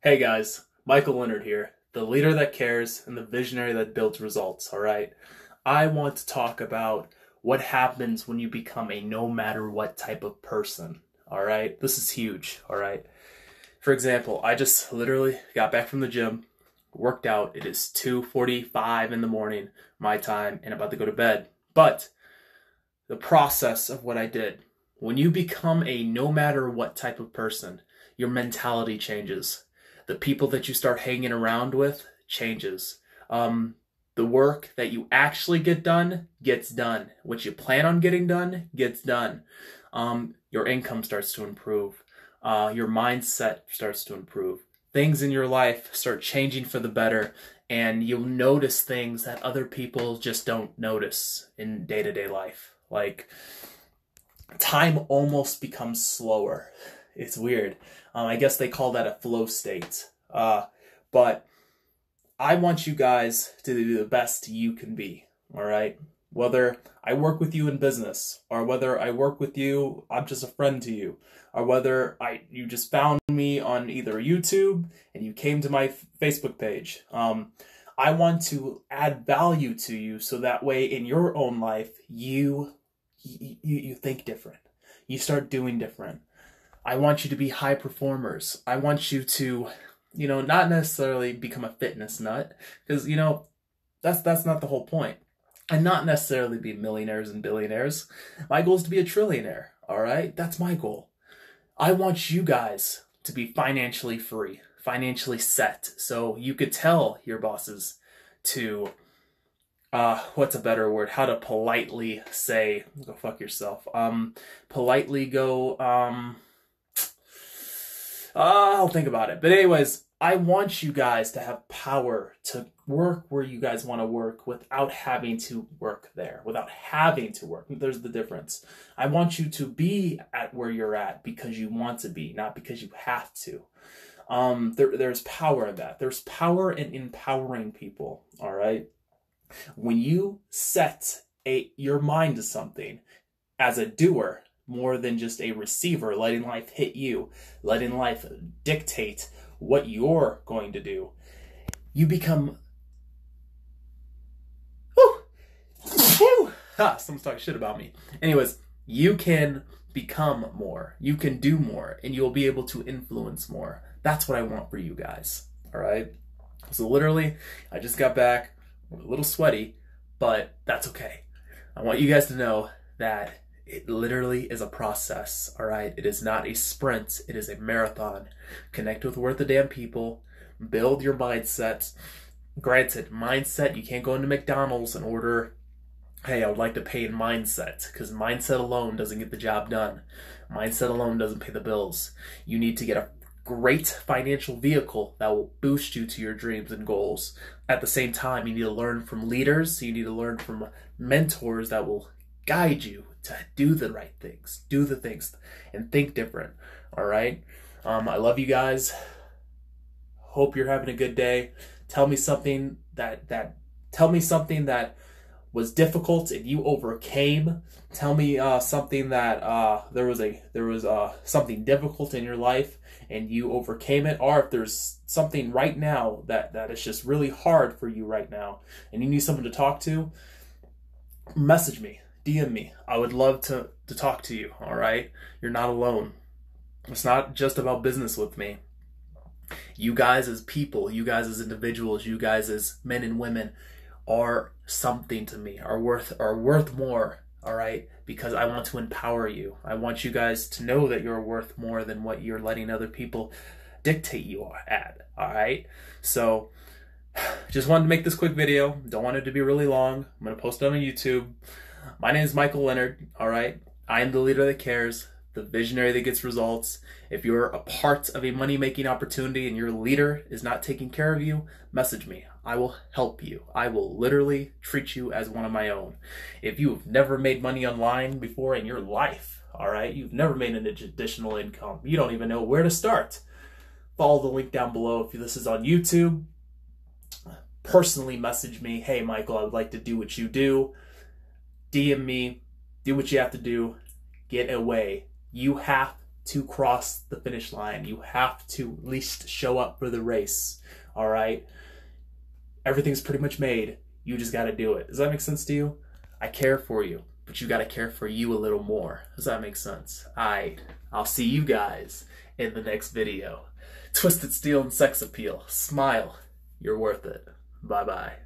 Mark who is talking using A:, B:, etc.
A: Hey guys, Michael Leonard here, the leader that cares and the visionary that builds results, all right? I want to talk about what happens when you become a no matter what type of person, all right? This is huge, all right? For example, I just literally got back from the gym, worked out. It is 2:45 in the morning, my time, and about to go to bed. But the process of what I did, when you become a no matter what type of person, your mentality changes. The people that you start hanging around with changes. The work that you actually get done gets done. What you plan on getting done gets done. Your income starts to improve. Your mindset starts to improve. Things in your life start changing for the better, and you'll notice things that other people just don't notice in day-to-day life. Like, time almost becomes slower. It's weird. I guess they call that a flow state. But I want you guys to do the best you can be, all right? Whether I work with you in business, or whether I work with you, I'm just a friend to you, or whether you just found me on either YouTube and you came to my Facebook page. I want to add value to you so that way in your own life, you think different. You start doing different. I want you to be high performers. I want you to, not necessarily become a fitness nut, because, that's not the whole point. And not necessarily be millionaires and billionaires. My goal is to be a trillionaire, all right? That's my goal. I want you guys to be financially free, financially set, so you could tell your bosses to, what's a better word? How to politely say, go fuck yourself. Politely go, I'll think about it. But anyways, I want you guys to have power to work where you guys want to work without having to work there, without having to work. There's the difference. I want you to be at where you're at because you want to be, not because you have to. There's power in that. There's power in empowering people, all right? When you set your mind to something as a doer, more than just a receiver, letting life hit you, letting life dictate what you're going to do, you become, someone's talking shit about me. Anyways, you can become more, you can do more, and you'll be able to influence more. That's what I want for you guys, all right? So literally, I just got back, I'm a little sweaty, but that's okay. I want you guys to know that it literally is a process, all right? It is not a sprint. It is a marathon. Connect with worth a damn people. Build your mindset. Granted, mindset, you can't go into McDonald's and order, hey, I would like to pay in mindset, because mindset alone doesn't get the job done. Mindset alone doesn't pay the bills. You need to get a great financial vehicle that will boost you to your dreams and goals. At the same time, you need to learn from leaders. You need to learn from mentors that will guide you to do the right things, do the things, and think different. All right. I love you guys. Hope you're having a good day. Tell me something that was difficult and you overcame. Tell me something that there was something difficult in your life and you overcame it, or if there's something right now that is just really hard for you right now and you need someone to talk to. Message me. DM me. I would love to talk to you, all right? You're not alone. It's not just about business with me. You guys as people, you guys as individuals, you guys as men and women are something to me, are worth more, all right? Because I want to empower you. I want you guys to know that you're worth more than what you're letting other people dictate you at, all right? So just wanted to make this quick video. Don't want it to be really long. I'm going to post it on YouTube. My name is Michael Leonard, all right? I am the leader that cares, the visionary that gets results. If you're a part of a money-making opportunity and your leader is not taking care of you, message me. I will help you. I will literally treat you as one of my own. If you've never made money online before in your life, all right? You've never made an additional income. You don't even know where to start. Follow the link down below if this is on YouTube. Personally message me, hey, Michael, I would like to do what you do. DM me, do what you have to do, get away. You have to cross the finish line. You have to at least show up for the race. All right? Everything's pretty much made. You just got to do it. Does that make sense to you? I care for you, but you got to care for you a little more. Does that make sense? I'll see you guys in the next video. Twisted Steel and Sex Appeal. Smile. You're worth it. Bye-bye.